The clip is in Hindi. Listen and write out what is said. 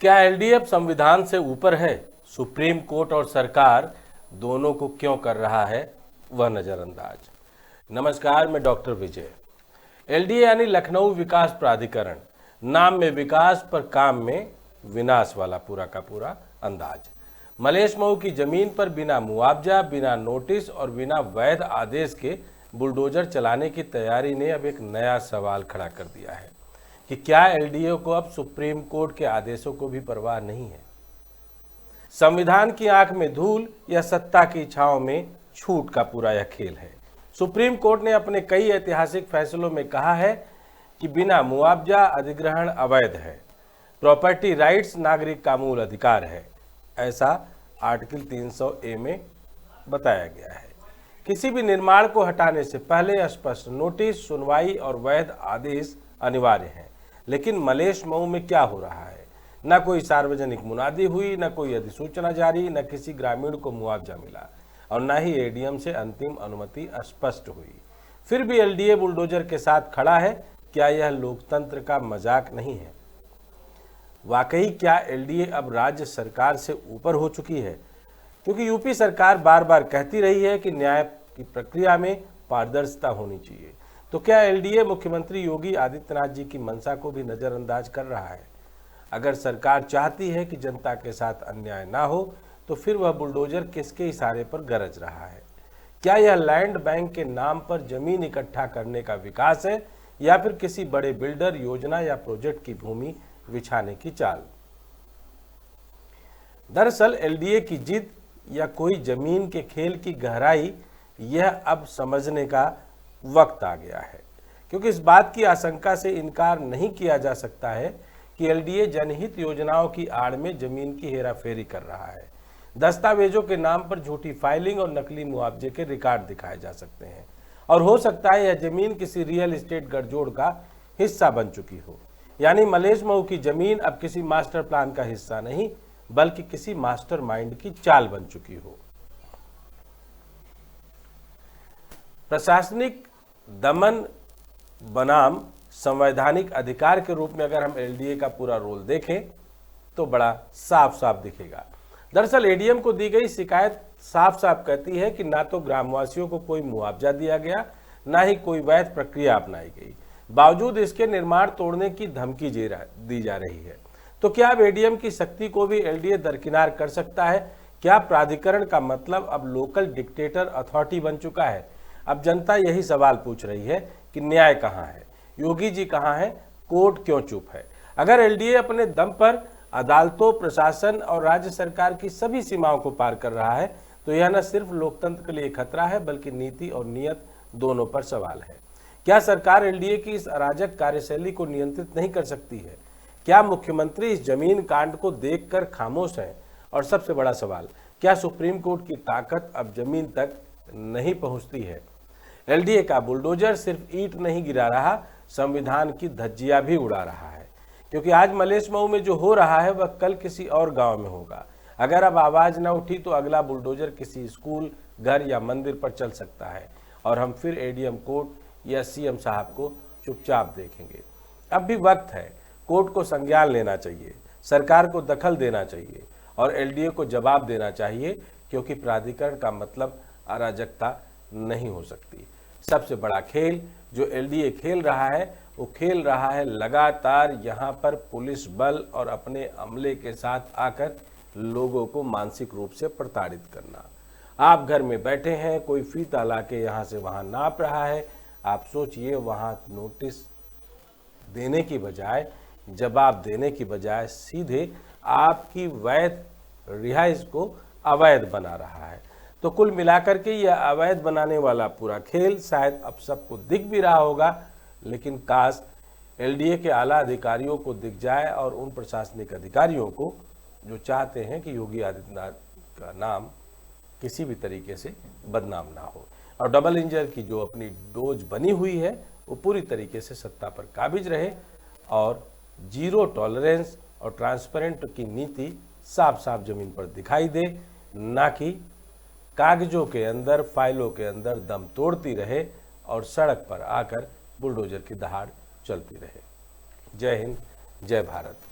क्या एलडीए अब संविधान से ऊपर है? सुप्रीम कोर्ट और सरकार दोनों को क्यों कर रहा है वह नजरअंदाज। नमस्कार, मैं डॉक्टर विजय। एलडीए यानी लखनऊ विकास प्राधिकरण, नाम में विकास पर काम में विनाश वाला पूरा का पूरा अंदाज। मलेश मऊ की जमीन पर बिना मुआवजा, बिना नोटिस और बिना वैध आदेश के बुलडोजर चलाने की तैयारी ने अब एक नया सवाल खड़ा कर दिया है कि क्या एलडीए को अब सुप्रीम कोर्ट के आदेशों को भी परवाह नहीं है? संविधान की आंख में धूल या सत्ता की छांव में छूट का पूरा यह खेल है। सुप्रीम कोर्ट ने अपने कई ऐतिहासिक फैसलों में कहा है कि बिना मुआवजा अधिग्रहण अवैध है, प्रॉपर्टी राइट्स नागरिक का मूल अधिकार है, ऐसा आर्टिकल 300A में बताया गया है। किसी भी निर्माण को हटाने से पहले स्पष्ट नोटिस, सुनवाई और वैध आदेश अनिवार्य हैं। लेकिन मलेश मऊ में क्या हो रहा है? न कोई सार्वजनिक मुनादी हुई, न कोई अधिसूचना जारी, न किसी ग्रामीण को मुआवजा मिला और न ही एडीएम से अंतिम अनुमति स्पष्ट हुई। फिर भी एलडीए बुलडोजर के साथ खड़ा है। क्या यह लोकतंत्र का मजाक नहीं है? वाकई क्या एलडीए अब राज्य सरकार से ऊपर हो चुकी है? क्योंकि यूपी सरकार बार बार कहती रही है कि न्याय की प्रक्रिया में पारदर्शिता होनी चाहिए। तो क्या एलडीए मुख्यमंत्री योगी आदित्यनाथ जी की मंशा को भी नजरअंदाज कर रहा है? अगर सरकार चाहती है कि जनता के साथ अन्याय ना हो, तो फिर वह बुलडोजर किसके इशारे पर गरज रहा है? क्या यह लैंड बैंक के नाम पर जमीन इकट्ठा करने का विकास है या फिर किसी बड़े बिल्डर, योजना या प्रोजेक्ट की भूमि बिछाने की चाल? दरअसल एलडीए की जिद या कोई जमीन के खेल की गहराई, यह अब समझने का वक्त आ गया है। क्योंकि इस बात की आशंका से इनकार नहीं किया जा सकता है कि एलडीए जनहित योजनाओं की आड़ में जमीन की हेराफेरी कर रहा है। दस्तावेजों के नाम पर झूठी फाइलिंग और नकली मुआवजे के रिकॉर्ड दिखाए जा सकते हैं और हो सकता है यह जमीन किसी रियल एस्टेट गठजोड़ का हिस्सा बन चुकी हो। यानी मलेश मऊ की जमीन अब किसी मास्टर प्लान का हिस्सा नहीं, बल्कि किसी मास्टर माइंड की चाल बन चुकी हो। प्रशासनिक दमन बनाम संवैधानिक अधिकार के रूप में अगर हम एलडीए का पूरा रोल देखें तो बड़ा साफ साफ दिखेगा। दरअसल एडीएम को दी गई शिकायत साफ साफ कहती है कि ना तो ग्रामवासियों को कोई मुआवजा दिया गया, ना ही कोई वैध प्रक्रिया अपनाई गई, बावजूद इसके निर्माण तोड़ने की धमकी दी जा रही है। तो क्या अब एडीएम की शक्ति को भी एलडीए दरकिनार कर सकता है? क्या प्राधिकरण का मतलब अब लोकल डिक्टेटर अथॉरिटी बन चुका है? अब जनता यही सवाल पूछ रही है कि न्याय कहाँ है, योगी जी कहाँ है, कोर्ट क्यों चुप है? अगर एलडीए अपने दम पर अदालतों, प्रशासन और राज्य सरकार की सभी सीमाओं को पार कर रहा है, तो यह न सिर्फ लोकतंत्र के लिए खतरा है, बल्कि नीति और नियत दोनों पर सवाल है। क्या सरकार एलडीए की इस अराजक कार्यशैली को नियंत्रित नहीं कर सकती है? क्या मुख्यमंत्री इस जमीन कांड को देखकर खामोश हैं? और सबसे बड़ा सवाल, क्या सुप्रीम कोर्ट की ताकत अब जमीन तक नहीं पहुंचती है? एलडीए का बुलडोजर सिर्फ ईंट नहीं गिरा रहा, संविधान की धज्जियां भी उड़ा रहा है। क्योंकि आज मलेश मऊ में जो हो रहा है वह कल किसी और गांव में होगा। अगर अब आवाज न उठी तो अगला बुलडोजर किसी स्कूल, घर या मंदिर पर चल सकता है और हम फिर एडीएम कोर्ट या सीएम साहब को चुपचाप देखेंगे। अब भी वक्त है, कोर्ट को संज्ञान लेना चाहिए, सरकार को दखल देना चाहिए और एलडीए को जवाब देना चाहिए, क्योंकि प्राधिकरण का मतलब अराजकता नहीं हो सकती। सबसे बड़ा खेल जो एलडीए खेल रहा है, वो खेल रहा है लगातार यहाँ पर पुलिस बल और अपने अमले के साथ आकर लोगों को मानसिक रूप से प्रताड़ित करना। आप घर में बैठे हैं, कोई फीता लाके यहाँ से वहाँ नाप रहा है, आप सोचिए वहाँ नोटिस देने की बजाय, जवाब देने की बजाय सीधे आपकी वैध रिहाइश को अवैध बना रहा है। तो कुल मिलाकर के यह अवैध बनाने वाला पूरा खेल शायद अब सबको दिख भी रहा होगा, लेकिन काश एलडीए के आला अधिकारियों को दिख जाए और उन प्रशासनिक अधिकारियों को जो चाहते हैं कि योगी आदित्यनाथ का नाम किसी भी तरीके से बदनाम ना हो और डबल इंजन की जो अपनी डोज बनी हुई है वो पूरी तरीके से सत्ता पर काबिज रहे और जीरो टॉलरेंस और ट्रांसपेरेंट की नीति साफ साफ जमीन पर दिखाई दे, ना कि कागजों के अंदर, फाइलों के अंदर दम तोड़ती रहे और सड़क पर आकर बुलडोजर की दहाड़ चलती रहे। जय हिंद, जय भारत।